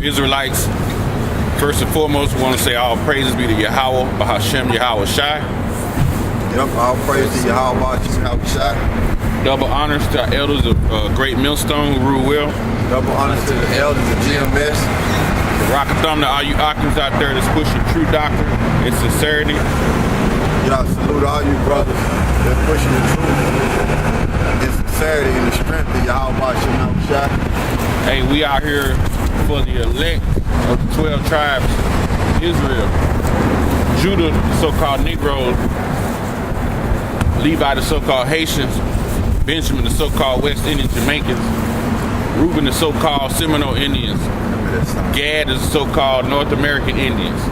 Hebrew Israelites, first and foremost, we want to say all praises be to Yahweh, Bahashem Yahweh Shai. Yep, all praise to Yahweh, Bahashem Yahweh Shai. Double honors to our elders of Great Millstone who rule well. Double honors to the elders of GMS. Rock a thumb to all you Occams out there that's pushing true doctrine and sincerity. Y'all salute all you brothers that's pushing the truth and sincerity and the strength of Yahweh, Bahashem Yahweh Shai. Hey, we out here for the elect of the 12 tribes of Israel. Judah, the so-called Negroes. Levi, the so-called Haitians. Benjamin, the so-called West Indian Jamaicans. Reuben, the so-called Seminole Indians. Gad is the so-called North American Indians.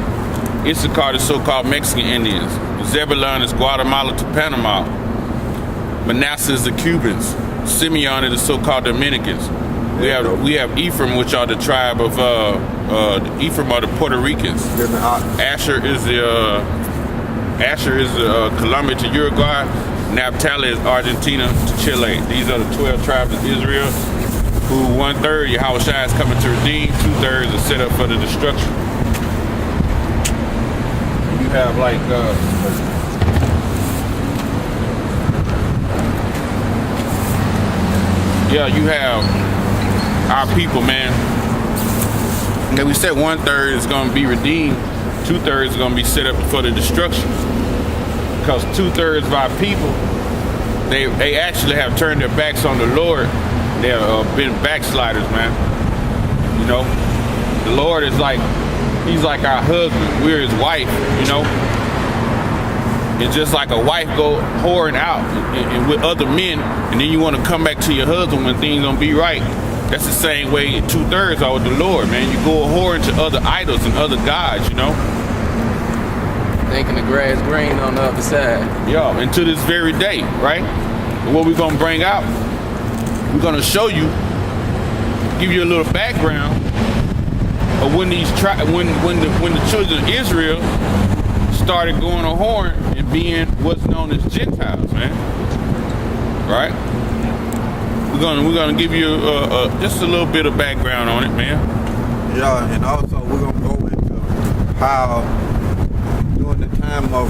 Issachar, the so-called Mexican Indians. Zebulun is Guatemala to Panama. Manasseh is the Cubans. Simeon is the so-called Dominicans. We have Ephraim, which are the tribe of Ephraim are the Puerto Ricans. Asher is the Colombia to Uruguay. Naphtali is Argentina to Chile. These are the 12 tribes of Israel, who 1/3 Yahweh Shai is coming to redeem, 2/3 are set up for the destruction. You have like you have our people, man. And we said 1/3 is going to be redeemed, 2/3 is going to be set up for the destruction. Because 2/3 of our people, they actually have turned their backs on the Lord. They have been backsliders, man. You know, the Lord is like, he's like our husband. We're his wife, you know. It's just like a wife go whoring out and with other men, and then you want to come back to your husband when things don't be right. That's the same way 2/3 are with the Lord, man. You go whoring to other idols and other gods, you know. Thinking the grass green on the other side. Yeah, and to this very day, right? And what we're gonna bring out, we're gonna show you, give you a little background of when these when the children of Israel started going a whoring and being what's known as Gentiles, man. Right? We're gonna give you just a little bit of background on it, man. Yeah, and also we're gonna go into how during the time of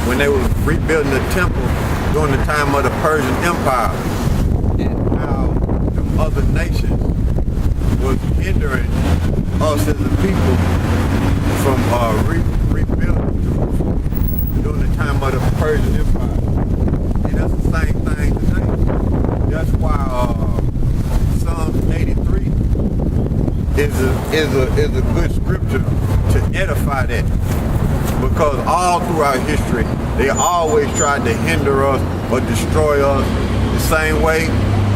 when they were rebuilding the temple during the time of the Persian Empire, and how the other nations was hindering us as a people from rebuilding during the time of the Persian Empire. And that's the same thing today. That's why Psalm 83 is a good scripture to edify that. Because all throughout history, they always tried to hinder us or destroy us the same way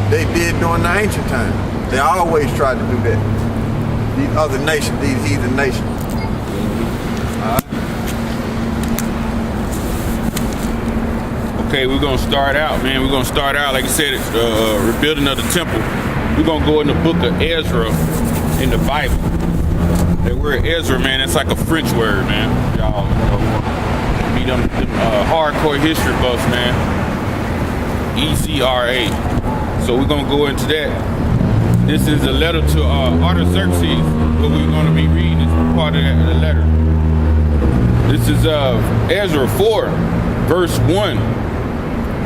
they did during the ancient times. They always tried to do that. These other nations, these heathen nations. Okay, we're gonna start out, man. We're gonna start out, like I said, rebuilding of the temple. We're gonna go in the book of Ezra in the Bible. That word Ezra, man, it's like a French word, man. Y'all be them hardcore history buffs, man. ECRA. So we're gonna go into that. This is a letter to Artaxerxes, what we're gonna be reading. This part of the letter. This is Ezra 4, verse 1.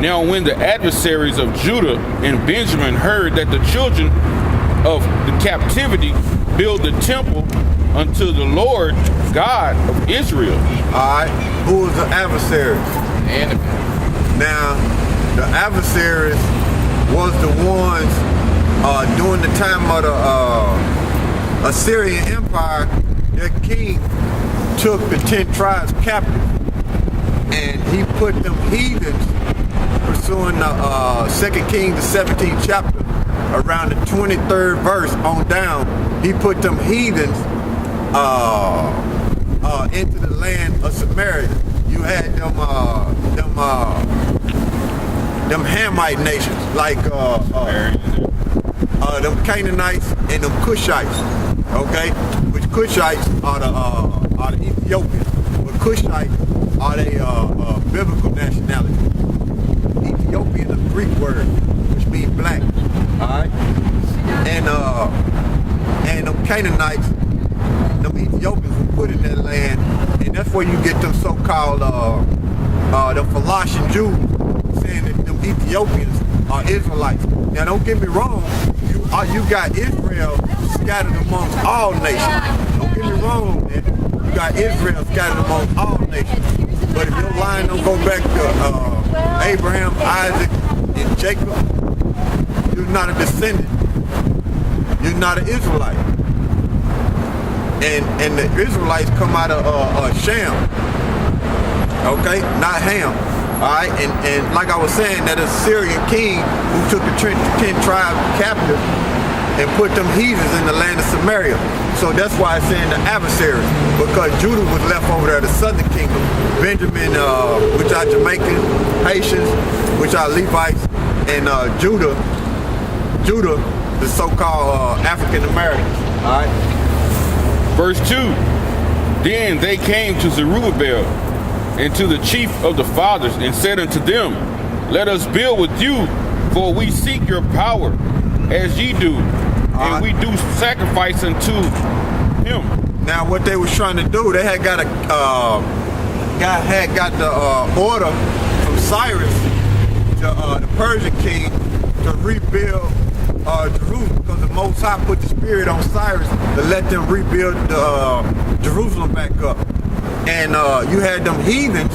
Now when the adversaries of Judah and Benjamin heard that the children of the captivity build the temple unto the Lord God of Israel. Alright, who was the adversary? Enemy. Now, the adversaries was the ones during the time of the Assyrian Empire. Their king took the 10 tribes captive, and he put them heathens, pursuing the 2 Kings, the 17th chapter, around the 23rd verse on down. He put them heathens into the land of Samaria. You had them Hamite nations, like them Canaanites and them Cushites, okay? Which Cushites are the Ethiopians, but Cushites are the biblical nationality. Ethiopian is a Greek word, which mean black. Alright? And them Canaanites, them Ethiopians were put in that land, and that's where you get them so-called the Philistia Jews saying that them Ethiopians are Israelites. Now don't get me wrong, you got Israel scattered amongst all nations. Don't get me wrong, man. You got Israel scattered amongst all nations. But if your line don't go back to Abraham, Isaac, and Jacob, you're not a descendant. You're not an Israelite. And the Israelites come out of Shem. Okay? Not Ham. Alright? And like I was saying, that Assyrian king who took the 10 tribes captive and put them heathens in the land of Samaria. So that's why it's saying the adversaries, because Judah was left over there, the southern kingdom. Benjamin, which are Jamaicans, Haitians, which are Levites, and Judah, the so-called African Americans. All right. Verse 2. Then they came to Zerubbabel and to the chief of the fathers and said unto them, let us build with you, for we seek your power, as ye do, and we do sacrifice unto him. Now, what they was trying to do, they had got the order from Cyrus, the Persian king, to rebuild Jerusalem, because the Most High put the spirit on Cyrus to let them rebuild Jerusalem back up. And you had them heathens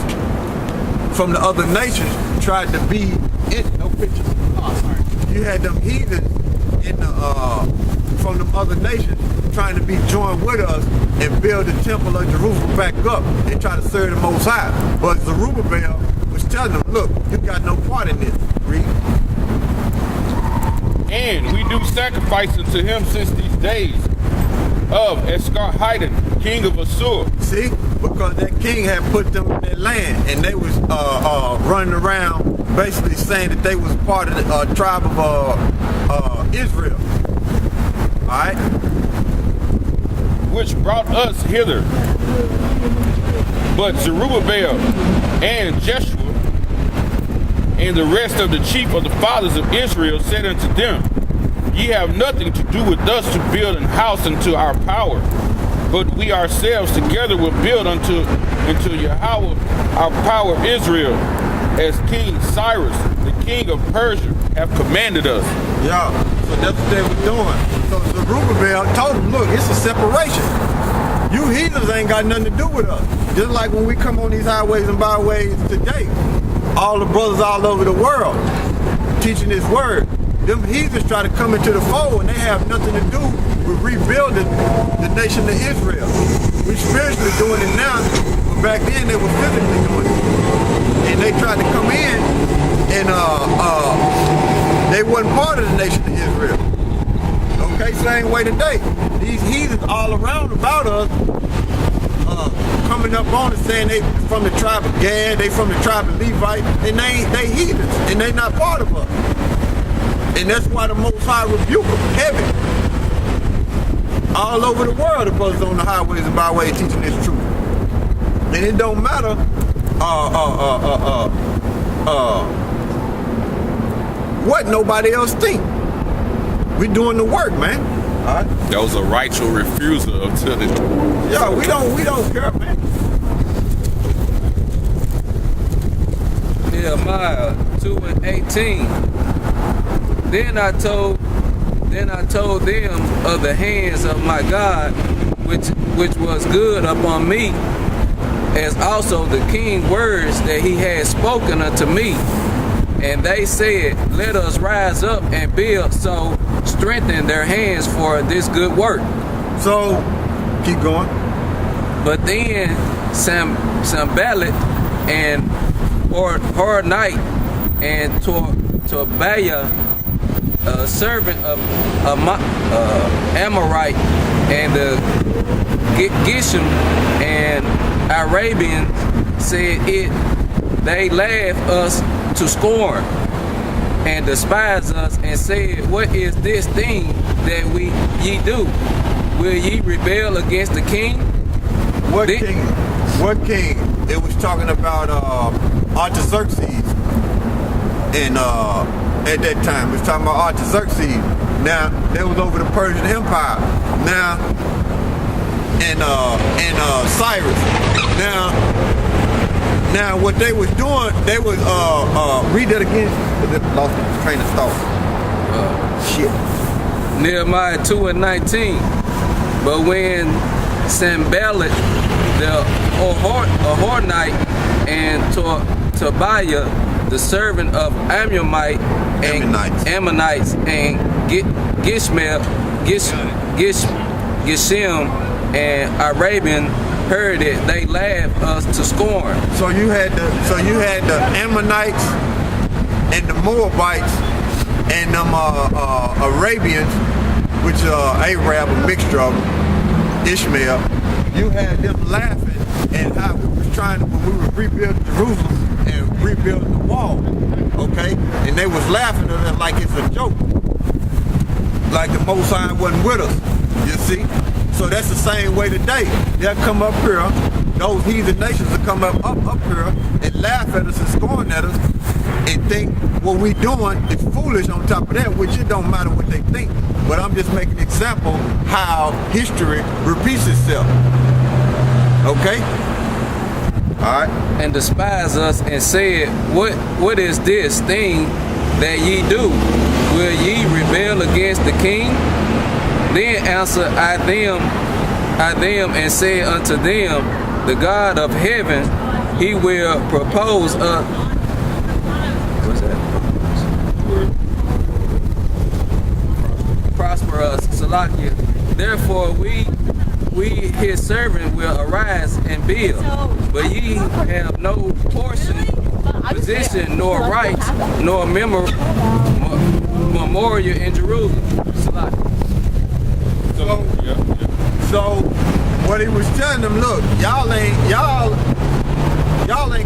from the other nations tried to be in no pictures. You had them heathens from the other nations trying to be joined with us and build the temple of Jerusalem back up and try to serve the Most High. But Zerubbabel was telling them, look, you got no part in this. Read. And we do sacrifice unto him since these days of Esdras, king of Assur. See, because that king had put them in that land, and they was running around basically saying that they was part of the tribe of Israel. All right, which brought us hither. But Zerubbabel and Jeshua and the rest of the chief of the fathers of Israel said unto them, ye have nothing to do with us to build an house unto our power, but we ourselves together will build unto Yahweh our power of Israel, as King Cyrus, the king of Persia, have commanded us. Yeah, so that's what they were doing. So Zerubbabel told them, look, it's a separation. You heathens ain't got nothing to do with us. Just like when we come on these highways and byways today, all the brothers all over the world teaching this word. Them heathens try to come into the fold, and they have nothing to do with rebuilding the nation of Israel. We spiritually doing it now, but back then they were physically doing it. And they tried to come in, and they wasn't part of the nation of Israel. Okay, same way today. These heathens all around about us, coming up on us saying they from the tribe of Gad, they from the tribe of Levite, and they heathens, and they not part of us. And that's why the Most High rebuke them heavy. All over the world, the brothers on the highways and byways teaching this truth. And it don't matter what nobody else think. We doing the work, man. All right? That was a rightful refusal of to the. Yeah, we don't care, man. Nehemiah 2:18. Then I told them of the hands of my God, which was good upon me, as also the king's words that he had spoken unto me. And they said, let us rise up and build, so strengthen their hands for this good work. So, keep going. But then Sanballat and Horonite and Tobiah, a servant of Amorite, and the Geshem and Arabians said it. They laughed us to scorn and despised us, and said, what is this thing that ye do? Will ye rebel against the king? What king? What king? It was talking about Artaxerxes and at that time. It's talking about Artaxerxes. Now, they was over the Persian Empire. Now, and Cyrus. Now what they was doing, they was read that again. Lost the train of thought. Shit. Nehemiah 2:19. But when Sanballat the Ahornite and Tobiah, the servant of Ammonites and Geshem and Arabian heard it, they laughed us to scorn. So you had the Ammonites and the Moabites and them Arabians, which Arab, a mixture of Ishmael. You had them laughing at how we was trying to, when we were rebuilding Jerusalem and rebuilding the wall, okay? And they was laughing at us like it's a joke, like the Most High wasn't with us. You see? So that's the same way today. They'll come up here, those heathen nations will come up here and laugh at us and scorn at us and think what we doing is foolish on top of that, which it don't matter what they think. But I'm just making an example how history repeats itself. Okay? Alright. And despise us and said, What is this thing that ye do? Will ye rebel against the king? Then answered I them and said unto them, the God of heaven, he will propose prosper us, Salakia. Therefore we his servant will arise and build, but ye have no portion, position, nor right, nor memorial in Jerusalem. Salakia. So what he was telling them, look, y'all ain't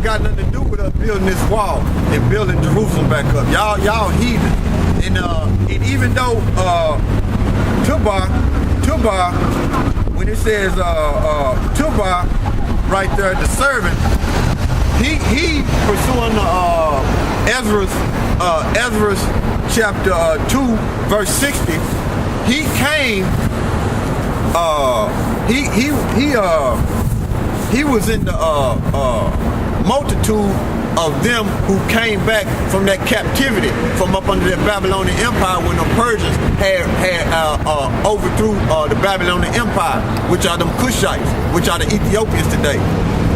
got nothing to do with us building this wall and building Jerusalem back up. Y'all heathen. And even though Tubal, when it says Tubal right there, the servant, he pursuing Ezra's chapter 2 verse 60. He came. He was in the multitude of them who came back from that captivity from up under the Babylonian Empire when the Persians had overthrew the Babylonian Empire, which are them Cushites, which are the Ethiopians today.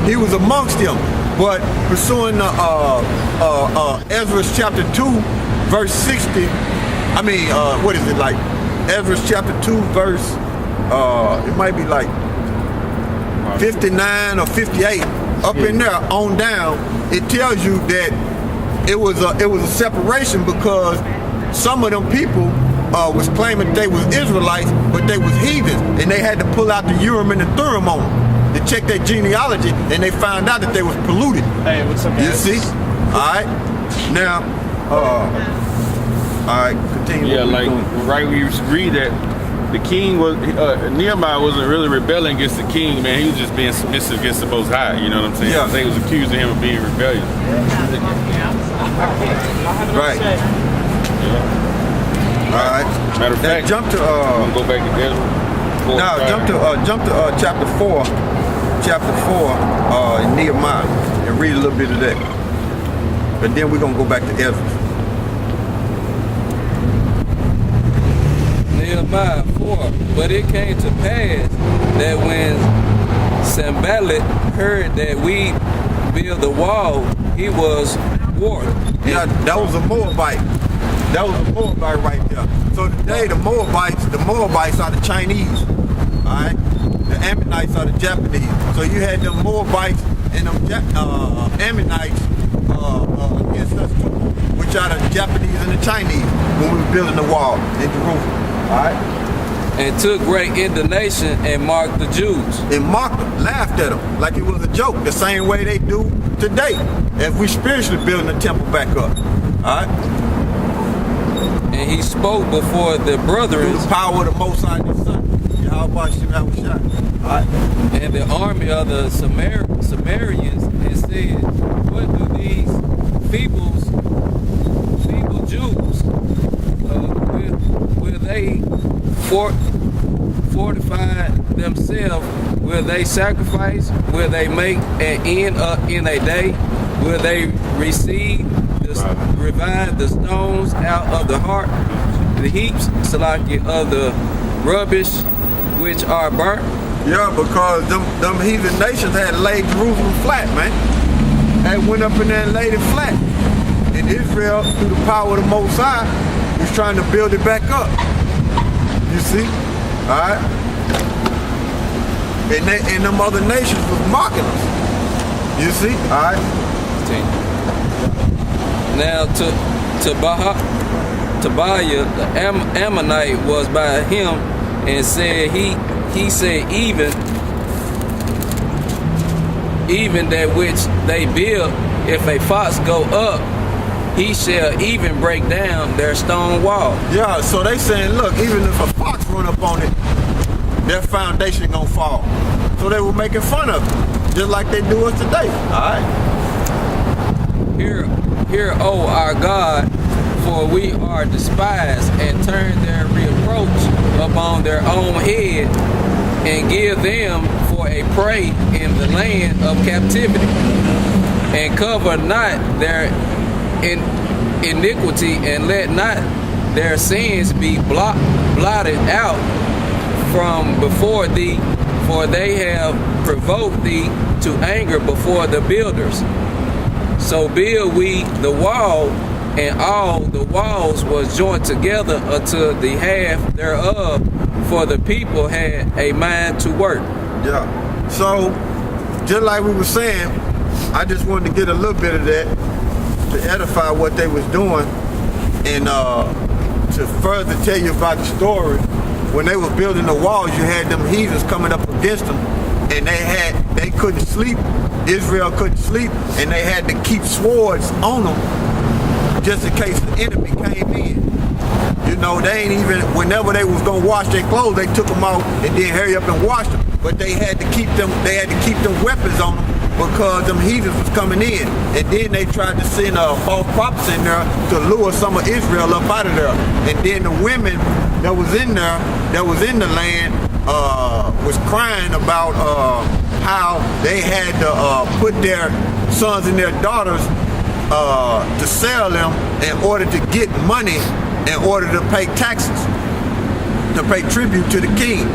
He was amongst them, but pursuing Ezra's chapter 2 verse 60. I mean, what is it like? Ezra's chapter 2 verse. It might be like 59 or 58 up in there on down. It tells you that it was a separation because some of them people was claiming they was Israelites, but they was heathens, and they had to pull out the Urim and the Thummim on them to check their genealogy, and they found out that they was polluted. Hey, what's up, guys? You see? All right. Now, all right, continue. Yeah, like right when you read that. The king was, Nehemiah wasn't really rebelling against the king, man. He was just being submissive against the Most High, you know what I'm saying? Yeah. They was accusing him of being rebellious. Right. Yeah. All right. Matter of fact, jump to I'm gonna go back to Ezra. jump to chapter 4 in Nehemiah and read a little bit of that. But then we're gonna go back to Ezra. Nehemiah 4. But it came to pass that when Sanballat heard that we build the wall, he was warned. Yeah, that was a Moabite. That was a Moabite right there. So today the Moabites are the Chinese. Alright? The Ammonites are the Japanese. So you had them Moabites and them Ammonites against us too, which are the Japanese and the Chinese when we were building the wall in Jerusalem. Alright? And took great indignation and mocked the Jews. And mocked them, laughed at them like it was a joke, the same way they do today, as we spiritually building the temple back up. Alright? And he spoke before the brethren. Through the power of the Most High and His Son. Alright? And the army of the Sumerians and said, what do these feeble Jews, will they fortify themselves? Will they sacrifice? Will they make an end in a day? Will they revive the stones out of the heart, the heaps, Salaki, of the rubbish which are burnt? Yeah, because them heathen nations had laid Jerusalem flat, man. They went up in there and laid it flat. And Israel, through the power of the Most High, was trying to build it back up. You see? All right? And them other nations was mocking us. You see? All right? Now, Tobiah, the Ammonite, was by him, and said he said, even that which they build, if a fox go up, he shall even break down their stone wall. Yeah, so they saying, look, even if a fox run up on it, their foundation gonna fall. So they were making fun of it, just like they do us today. All right. Hear, O our God, for we are despised, and turn their reproach upon their own head, and give them for a prey in the land of captivity, and cover not their iniquity, and let not their sins be blotted out from before thee, for they have provoked thee to anger before the builders. So build we the wall, and all the walls was joined together unto the half thereof, for the people had a mind to work. Yeah. So, just like we were saying, I just wanted to get a little bit of that to edify what they was doing, and to further tell you about the story. When they were building the walls, you had them heathens coming up against them, and they couldn't sleep. Israel couldn't sleep, and they had to keep swords on them just in case the enemy came in. You know, they ain't even, whenever they was gonna wash their clothes, they took them out and then hurry up and wash them. But they had to keep them weapons on them because them heathens was coming in. And then they tried to send false prophets in there to lure some of Israel up out of there. And then the women that was in there, that was in the land, was crying about how they had to put their sons and their daughters to sell them in order to get money, in order to pay taxes, to pay tribute to the king.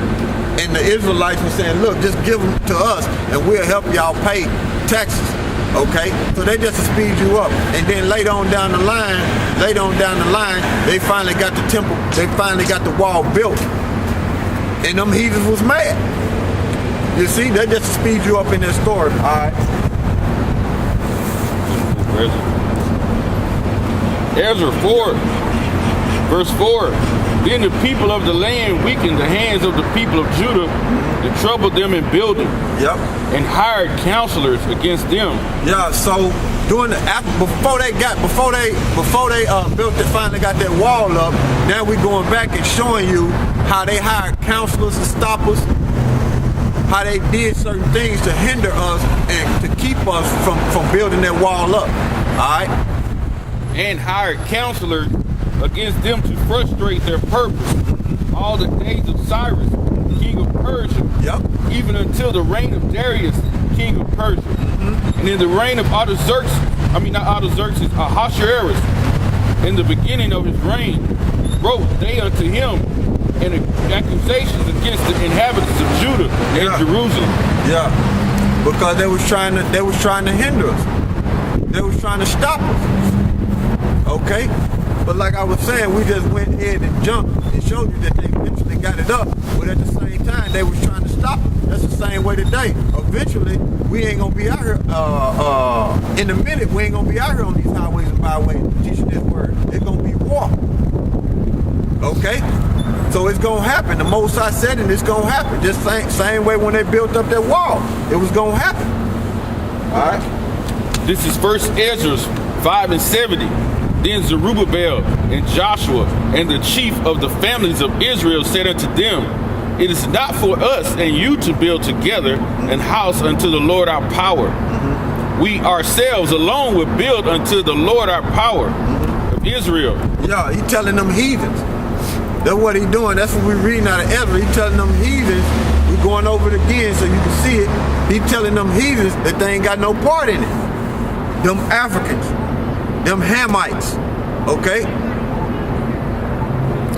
And the Israelites were saying, look, just give them to us and we'll help y'all pay taxes. Okay? So they just speed you up. And then later on down the line, they finally got the temple, they finally got the wall built. And them heathens was mad. You see, they just speed you up in their story. All right. Ezra 4, verse 4. Then the people of the land weakened the hands of the people of Judah to trouble them in building. Yep. And hired counselors against them. Yeah. So before they built it, finally got that wall up. Now we going back and showing you how they hired counselors to stop us, how they did certain things to hinder us and to keep us from building that wall up. All right. And hired counselors against them to frustrate their purpose all the days of Cyrus, king of Persia. Yep. Even until the reign of Darius, king of Persia. And in the reign of Ahasuerus, in the beginning of his reign, wrote they unto him and accusations against the inhabitants of Judah and Jerusalem. Yeah, because they was trying to hinder us. They was trying to stop us. Okay, but like I was saying, we just went ahead and jumped and showed you that they eventually got it up. But at the same time, they was trying to stop us. That's the same way today. Eventually, we ain't gonna be out here. In a minute, we ain't gonna be out here on these highways and byways teaching this word. It's gonna be war. Okay. So it's gonna happen. The Most High said it, it's gonna happen. Just same way when they built up that wall, it was gonna happen. All right. This is First Ezra 5:70. Then Zerubbabel and Joshua and the chief of the families of Israel said unto them, it is not for us and you to build together an house unto the Lord our power. We ourselves alone will build unto the Lord our power. of Israel. Yeah, he telling them heathens. That's what he doing. That's what we reading out of Ezra. He telling them heathens. We're going over it again so you can see it. He telling them heathens that they ain't got no part in it. Them Africans, them Hamites, okay?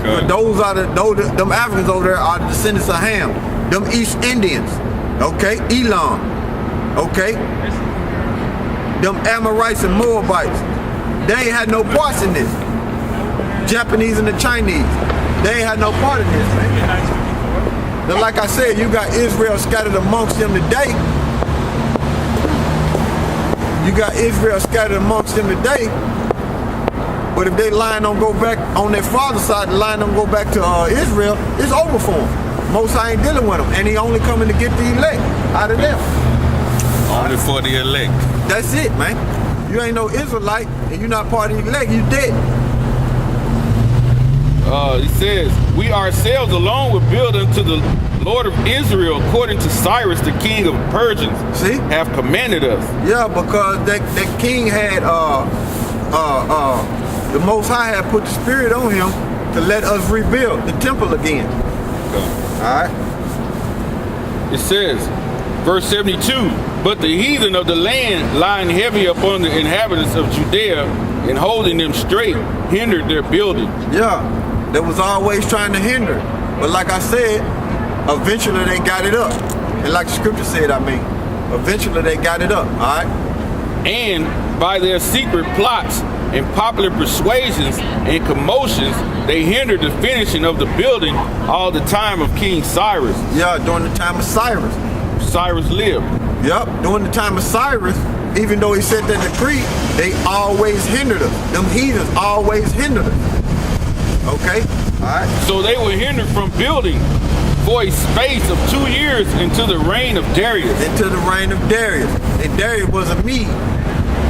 But them Africans over there are the descendants of Ham. Them East Indians, okay? Elam, okay? Them Amorites and Moabites, they ain't had no parts in this. Japanese and the Chinese, they ain't had no part in this, man. Now, like I said, you got Israel scattered amongst them today. You got Israel scattered amongst them today. But if they line don't go back on their father's side, the line don't go back to Israel, it's over for them. Most High ain't dealing with them, and he only coming to get the elect out of them. Only for the elect. That's it, man. You ain't no Israelite, and you're not part of the elect, you dead. He says, we ourselves alone will build unto the Lord of Israel according to Cyrus, the king of Persians, See? have commanded us. Yeah, because that king had the Most High had put the spirit on him to let us rebuild the temple again. Okay. All right. It says, verse 72, but the heathen of the land lying heavy upon the inhabitants of Judea and holding them straight hindered their building. Yeah, they was always trying to hinder. But like I said, eventually they got it up. And like the scripture said, eventually they got it up, all right? And by their secret plots and popular persuasions and commotions, they hindered the finishing of the building all the time of King Cyrus. Yeah, during the time of Cyrus. Cyrus lived. Yep, during the time of Cyrus, even though he said that decree, they always hindered us. Them heathens always hindered us. Okay? All right. So they were hindered from building for a space of 2 years into the reign of Darius. Into the reign of Darius. And Darius was a Mede,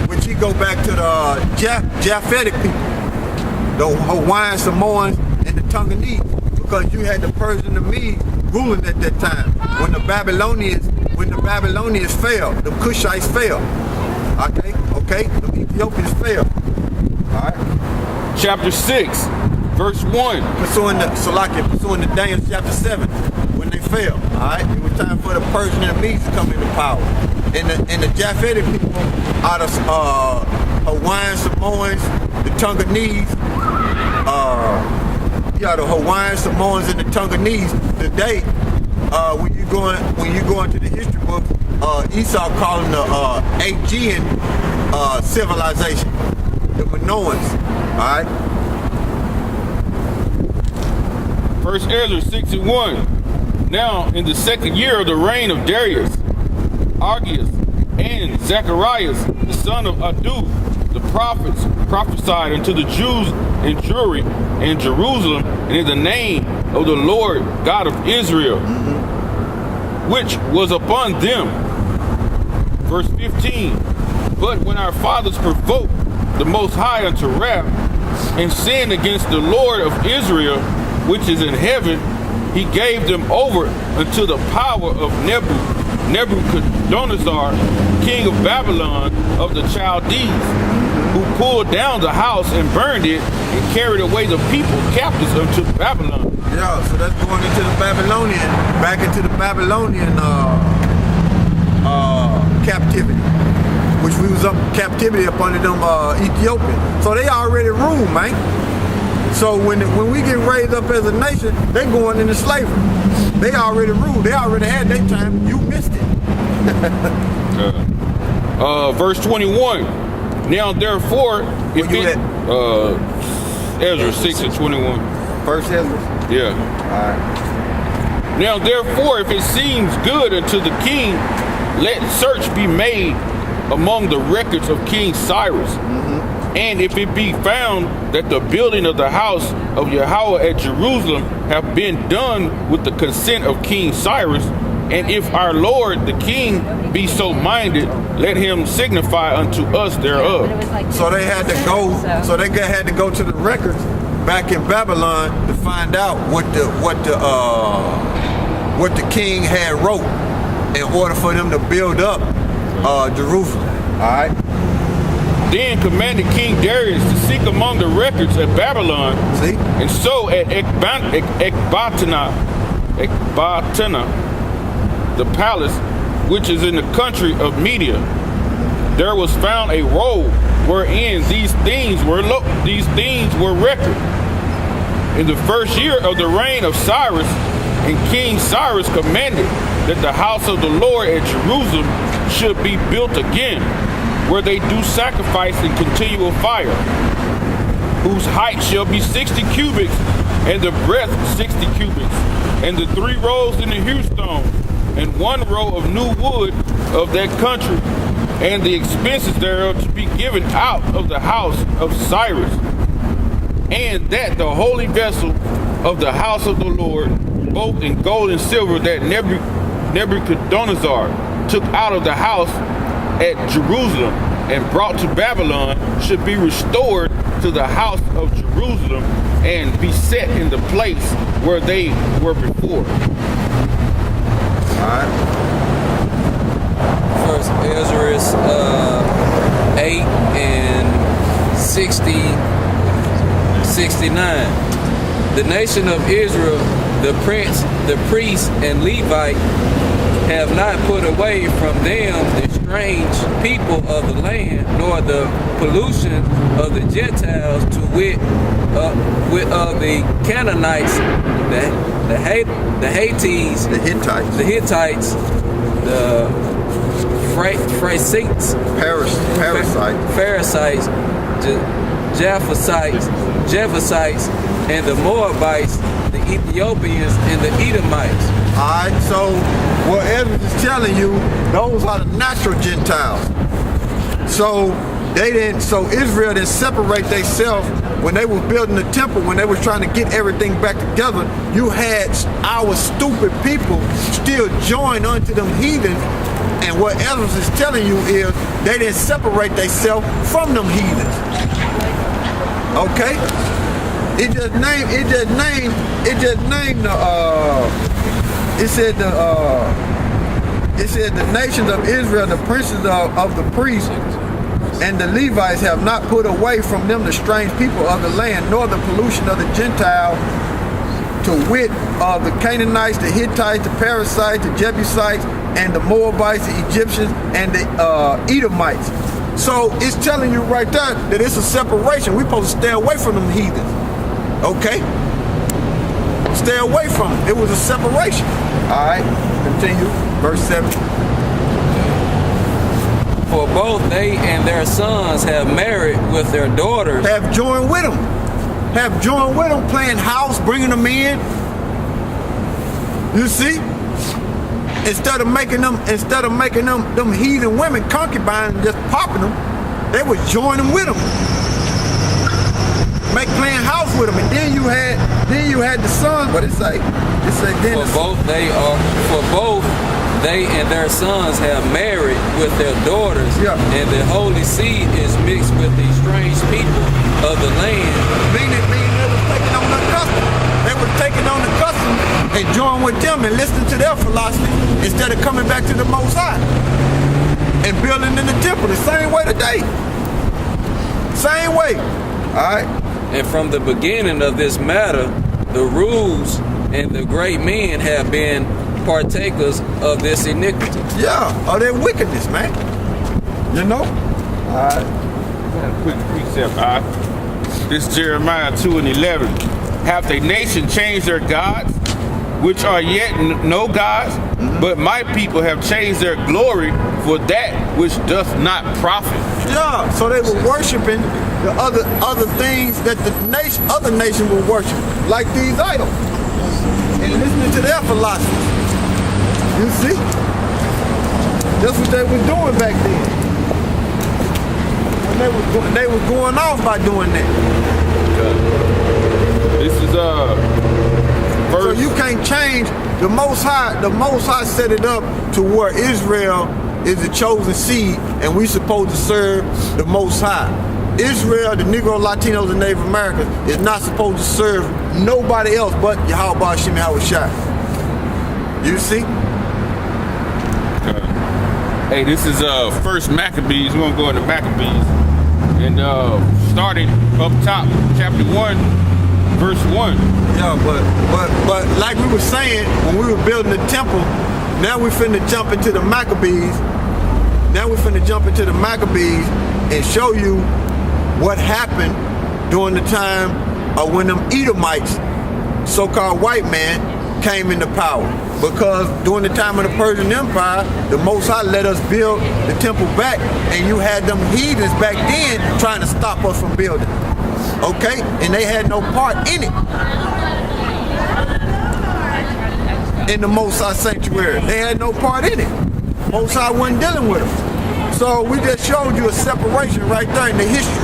which he go back to the Japhetic people, the Hawaiian, Samoans, and the Tonganese, because you had the Persian and the Mede ruling at that time. When the Babylonians fell, the Cushites fell. Okay, the Ethiopians fell. All right. Chapter 6, verse 1. Pursuing the Daniel chapter 7, when they fell. All right, it was time for the Persian and the Medes to come into power. And the Japhetic people out of Hawaiian, Samoans, the Tonganese, the Hawaiian, Samoans, and the Tonganese. Today, when you go into the history book, Esau called them the Aegean civilization, the Minoans. All right. First Ezra 6:1. Now in the second year of the reign of Darius, Argius and Zacharias, the son of Adu, the prophets, prophesied unto the Jews in Jewry and Jerusalem, and in the name of the Lord God of Israel, which was upon them. Verse 15. But when our fathers provoked the Most High unto wrath, and sinned against the Lord of Israel, which is in heaven, he gave them over unto the power of Nebuchadnezzar, king of Babylon of the Chaldees, who pulled down the house and burned it and carried away the people captives unto Babylon. Yeah, so that's going into the back into the Babylonian captivity, which we was up captivity up under them Ethiopians. So they already ruled, man. So when we get raised up as a nation, they going into slavery. They already ruled. They already had their time. You missed it. Verse 21. Now therefore, if it, Ezra 6:21. First Ezra? Yeah. All right. Now therefore, if it seems good unto the king, let search be made among the records of King Cyrus. And if it be found that the building of the house of Yahweh at Jerusalem have been done with the consent of King Cyrus, and if our Lord the king be so minded, let him signify unto us thereof. So they had to go. So they had to go to the records back in Babylon to find out what the king had wrote in order for them to build up Jerusalem. All right. then commanded King Darius to seek among the records at Babylon, See? and so at Ecbatana, the palace, which is in the country of Media, there was found a roll wherein these things were recorded. In the first year of the reign of Cyrus, and King Cyrus commanded that the house of the Lord at Jerusalem should be built again, where they do sacrifice in continual fire, whose height shall be 60 cubits, and the breadth 60 cubits, and the 3 rows in the hewstone, and 1 row of new wood of that country, and the expenses thereof to be given out of the house of Cyrus, and that the holy vessel of the house of the Lord, both in gold and silver, that Nebuchadnezzar took out of the house at Jerusalem and brought to Babylon, should be restored to the house of Jerusalem and be set in the place where they were before. All right. First Ezra 8 and 69. The nation of Israel, the prince, the priest, and Levite have not put away from them the strange people of the land, nor the pollution of the Gentiles, to wit, of the Canaanites, the Hittites, The Hittites. the Phrasites, Parasites. Jebusites, and the Moabites, the Ethiopians, and the Edomites. All right, so what Ezra is telling you, those are the natural Gentiles. So Israel didn't separate themselves when they were building the temple, when they were trying to get everything back together. You had our stupid people still join unto them heathens, and what Ezra is telling you is they didn't separate themselves from them heathens. Okay? It just named the nations of Israel, the princes of the priests, and the Levites have not put away from them the strange people of the land, nor the pollution of the Gentiles, to wit, of the Canaanites, the Hittites, the Parasites, the Jebusites, and the Moabites, the Egyptians, and the Edomites. So it's telling you right there that it's a separation. We're supposed to stay away from them heathens. Okay? Stay away from them. It was a separation. All right, continue. Verse 7. For both they and their sons have married with their daughters. Have joined with them. Have joined with them, playing house, bringing them in. You see? Instead of making them heathen women concubines and just popping them, they would join them with them. Playing house with them, and then you had the sons. What it say? It say then For both they and their sons have married with their daughters, Yeah. and the holy seed is mixed with the strange people of the land. meaning they was taking on the custom. They were taking on the custom and join with them and listening to their philosophy instead of coming back to the Most High and building in the temple the same way today. Same way. All right. And from the beginning of this matter, the rules and the great men have been partakers of this iniquity. Yeah, of their wickedness, man. You know? All right. Quick precept, all right? This is Jeremiah 2 and 11. Hath a nation changed their gods, which are yet no gods? But my people have changed their glory for that which doth not profit. Yeah, so they were worshiping the other things that the other nation will worship, like these idols, and listening to their philosophy. You see? That's what they were doing back then. When they were going off by doing that. This is So verse. you can't change the Most High. The Most High set it up to where Israel is the chosen seed, and we supposed to serve the Most High. Israel, the Negro, Latinos, and Native Americans is not supposed to serve nobody else but Yahweh Hashem Yahushua. You see? Hey, this is first Maccabees. We're gonna go into Maccabees. And started up top, chapter 1, verse 1. Yeah, but like we were saying, when we were building the temple, now we finna jump into the Maccabees. Now we finna jump into the Maccabees and show you what happened during the time of when them Edomites, so-called white man, came into power. Because during the time of the Persian Empire, the Most High let us build the temple back, and you had them heathens back then trying to stop us from building. Okay? And they had no part in it. In the Most High sanctuary. They had no part in it. Most High wasn't dealing with them. So we just showed you a separation right there in the history.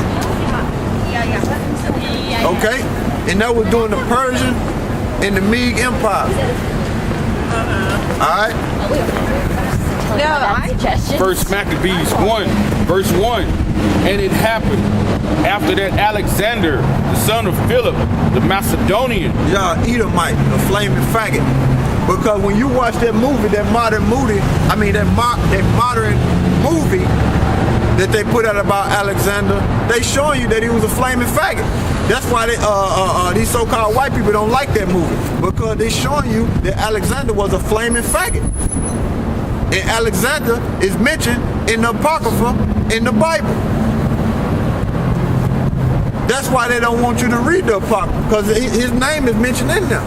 Okay? And that was during the Persian and the Mede Empire. Alright? First Maccabees 1, verse 1. And it happened after that Alexander, the son of Philip, the Macedonian. Yeah, Edomite, the flaming faggot. Because when you watch that movie, that modern movie that they put out about Alexander, they showing you that he was a flaming faggot. That's why these so-called white people don't like that movie, because they showing you that Alexander was a flaming faggot. And Alexander is mentioned in the Apocrypha in the Bible. That's why they don't want you to read the Apocrypha, because his name is mentioned in there.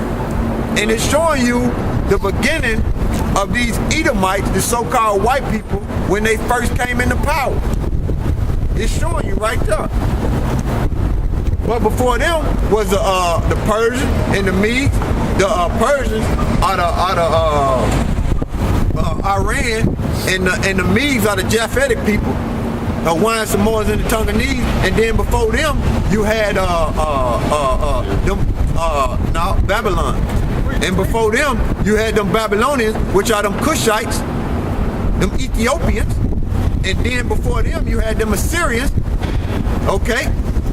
And it's showing you the beginning of these Edomites, the so-called white people, when they first came into power. It's showing you right there. But before them was the Persians and the Medes. The Persians are the Iran, and the Medes are the Japhetic people. Hawaiian Samoans and the Tonganese, and then before them you had Babylon. And before them, you had them Babylonians, which are them Cushites, them Ethiopians. And then before them, you had them Assyrians, okay?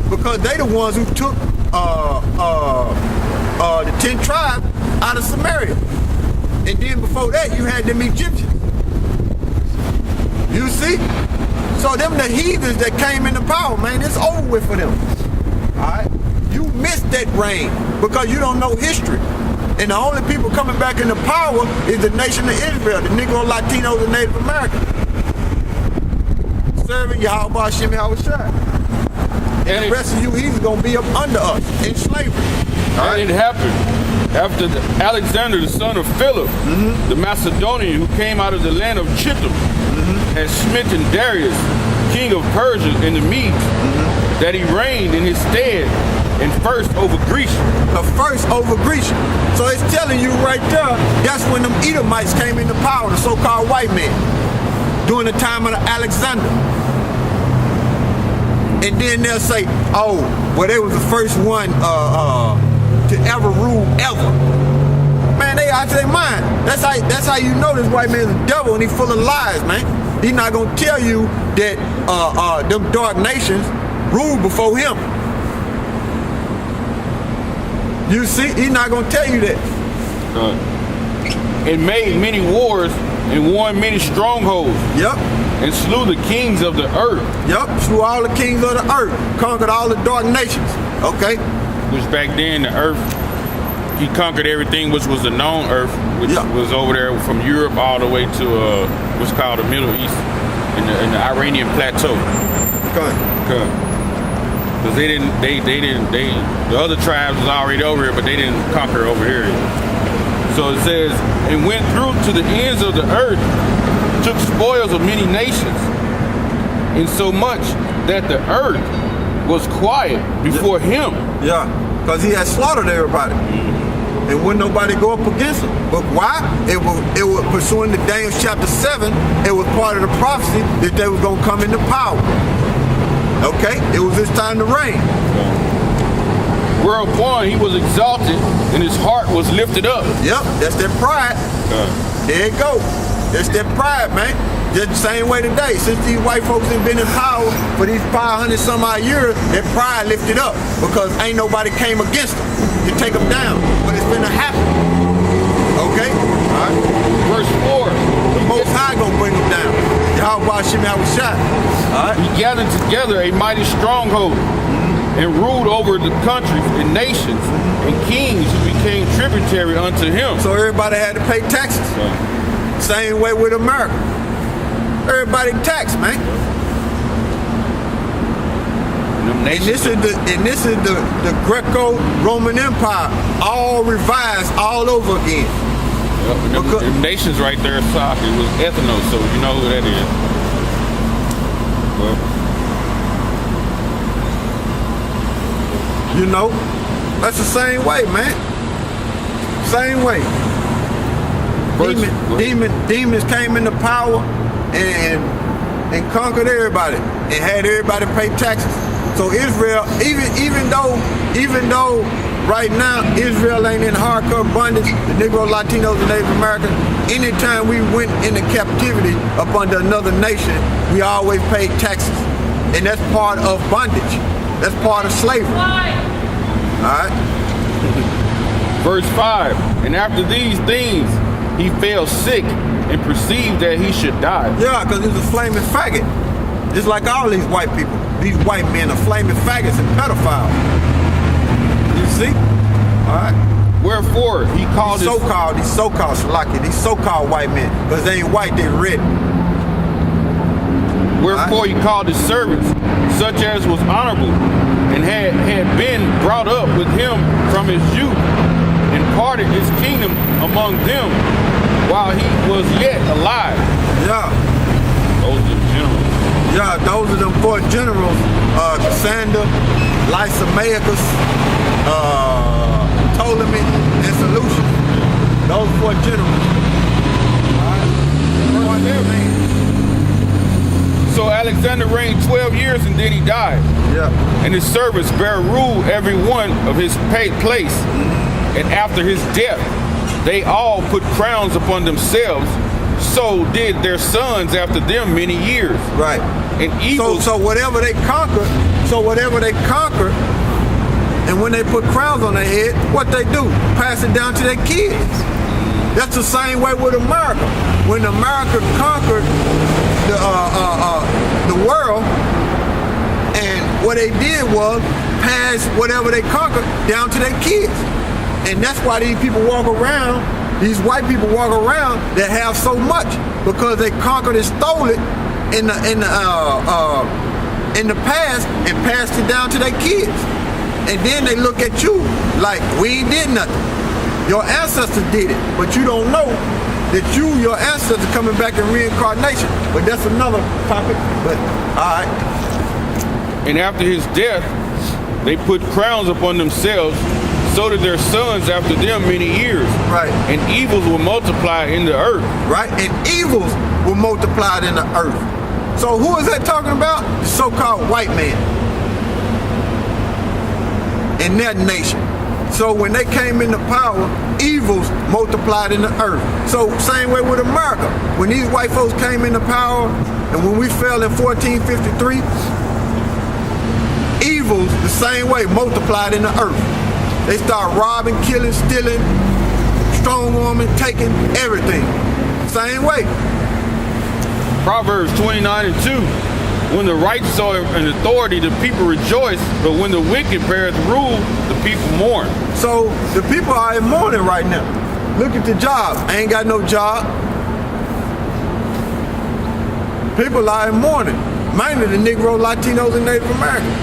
Because they the ones who took the 10 tribes out of Samaria. And then before that, you had them Egyptians. You see? So them the heathens that came into power, man, it's over with for them. All right? You missed that reign because you don't know history. And the only people coming back into power is the nation of Israel, the Negro, Latinos, and Native Americans. Serving Yahweh Hashem Yahushua. And the rest of you he's gonna be up under us in slavery. And it happened after Alexander, the son of Philip, the Macedonian, who came out of the land of Chittim, had smitten Darius, king of Persia, and the Medes, that he reigned in his stead, and first over Greece. The first over Greece. So it's telling you right there, that's when them Edomites came into power, the so-called white men, during the time of Alexander. And then they'll say, oh, well, they was the first one to ever rule ever. Man, they out of their mind. That's how you know this white man's a devil, and he's full of lies, man. He's not gonna tell you that them dark nations ruled before him. You see, he's not gonna tell you that. It made many wars and won many strongholds. Yep. And slew the kings of the earth. Yep, slew all the kings of the earth. Conquered all the dark nations. Okay. Which back then the earth, he conquered everything which was the known earth, which was over there from Europe all the way to what's called the Middle East and the Iranian plateau. Okay. Because the other tribes was already over here, but they didn't conquer over here. So it says, and went through to the ends of the earth, took spoils of many nations, insomuch that the earth was quiet before him. Yeah, because he had slaughtered everybody. And wouldn't nobody go up against him. But why? It was pursuing to Daniel chapter 7, it was part of the prophecy that they was going to come into power. Okay? It was his time to reign. Whereupon he was exalted and his heart was lifted up. Yep, that's that pride. There you go. That's that pride, man. Just the same way today. Since these white folks have been in power for these 500 some odd years, that pride lifted up because ain't nobody came against them to take them down. But it's gonna happen. Okay? All right. Verse 4. The Most High gonna bring them down. All right. He gathered together a mighty stronghold and ruled over the countries and nations and kings who became tributary unto him. So everybody had to pay taxes. Same way with America. Everybody tax, man. And this is the Greco-Roman Empire, all revised all over again. The nations right there, it was ethnos, so you know who that is. You know, that's the same way, man. Same way. Demons came into power and conquered everybody and had everybody pay taxes. So Israel, even though right now Israel ain't in hardcore bondage, the Negro, Latinos, and Native Americans, anytime we went into captivity up under another nation, we always paid taxes. And that's part of bondage. That's part of slavery. Alright? Verse 5, and after these things, he fell sick and perceived that he should die. Yeah, because he was a flaming faggot. Just like all these white people. These white men are flaming faggots and pedophiles. You see? Alright? Wherefore, he called these so-called white men, because they ain't white, they red. Wherefore he called his servants, such as was honorable, and had been brought up with him from his youth, and parted his kingdom among them while he was yet alive. Yeah. Those are the generals. Yeah, those are them 4 generals, Cassander, Lysimachus, Ptolemy, and Seleucus. Those 4 generals. So Alexander reigned 12 years and then he died. Yeah. And his servants bare rule every one of his place. And after his death, they all put crowns upon themselves. So did their sons after them many years. Right. And evil. So whatever they conquered, and when they put crowns on their head, what they do? Pass it down to their kids. That's the same way with America. When America conquered the world, and what they did was pass whatever they conquered down to their kids. And that's why these people walk around, these white people walk around that have so much, because they conquered and stole it in the past and passed it down to their kids. And then they look at you like, we ain't did nothing. Your ancestors did it, but you don't know that your ancestors coming back in reincarnation. But that's another topic, but all right. And after his death, they put crowns upon themselves, so did their sons after them many years. Right. And evils will multiply in the earth. Right, and evils were multiplied in the earth. So who is that talking about? The so-called white man in that nation. So when they came into power, evils multiplied in the earth. So same way with America. When these white folks came into power, and when we fell in 1453, evils the same way multiplied in the earth. They start robbing, killing, stealing, strong-arming, taking everything. Same way. Proverbs 29:2. When the righteous are in authority, the people rejoice, but when the wicked beareth rule, the people mourn. So the people are in mourning right now. Look at the jobs. I ain't got no job. People are in mourning. Mainly the Negro, Latinos, and Native Americans.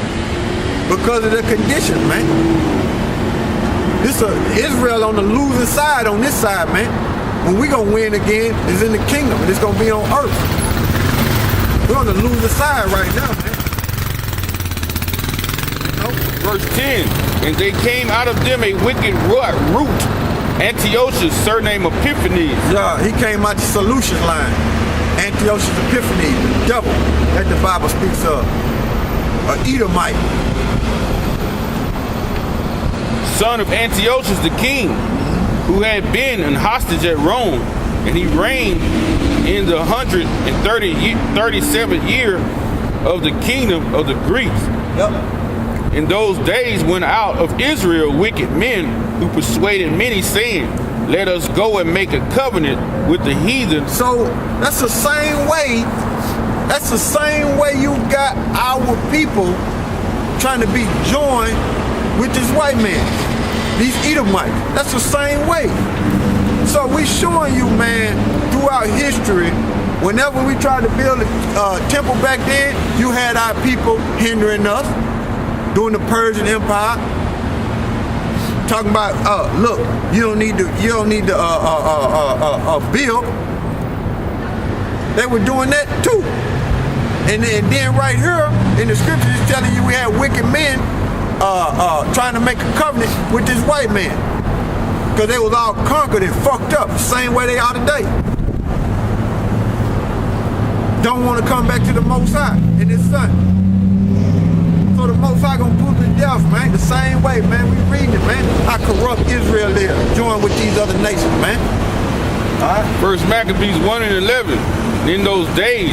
Because of the conditions, man. Israel on the losing side on this side, man. When we gonna win again is in the kingdom, and it's gonna be on earth. We're on the losing side right now, man. Verse 10, and they came out of them a wicked root, Antiochus, surnamed Epiphanes. Yeah, he came out the Seleucus line. Antiochus Epiphanes, the devil that the Bible speaks of. An Edomite. Son of Antiochus the king, who had been an hostage at Rome, and he reigned in the 137th year of the kingdom of the Greeks. Yep. In those days went out of Israel wicked men who persuaded many, saying, let us go and make a covenant with the heathen. So that's the same way That's the same way you got our people trying to be joined with this white man, these Edomites. That's the same way. So we showing you, man, throughout history, whenever we tried to build a temple back then, you had our people hindering us during the Persian Empire. Talking about, look, you don't need to build. They were doing that too. And then right here in the scriptures, it's telling you we had wicked men trying to make a covenant with this white man. Because they was all conquered and fucked up, the same way they are today. Don't want to come back to the Most High and His Son. So the Most High gonna put them to death, man. The same way, man. We reading it, man. How corrupt Israel is, join with these other nations, man. All right. First Maccabees 1 and 11. In those days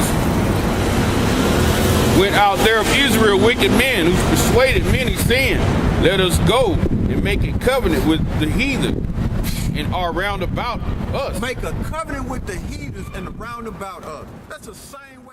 went out there of Israel wicked men who persuaded many, saying, let us go and make a covenant with the heathen and are round about us. Make a covenant with the heathens and round about us. That's the same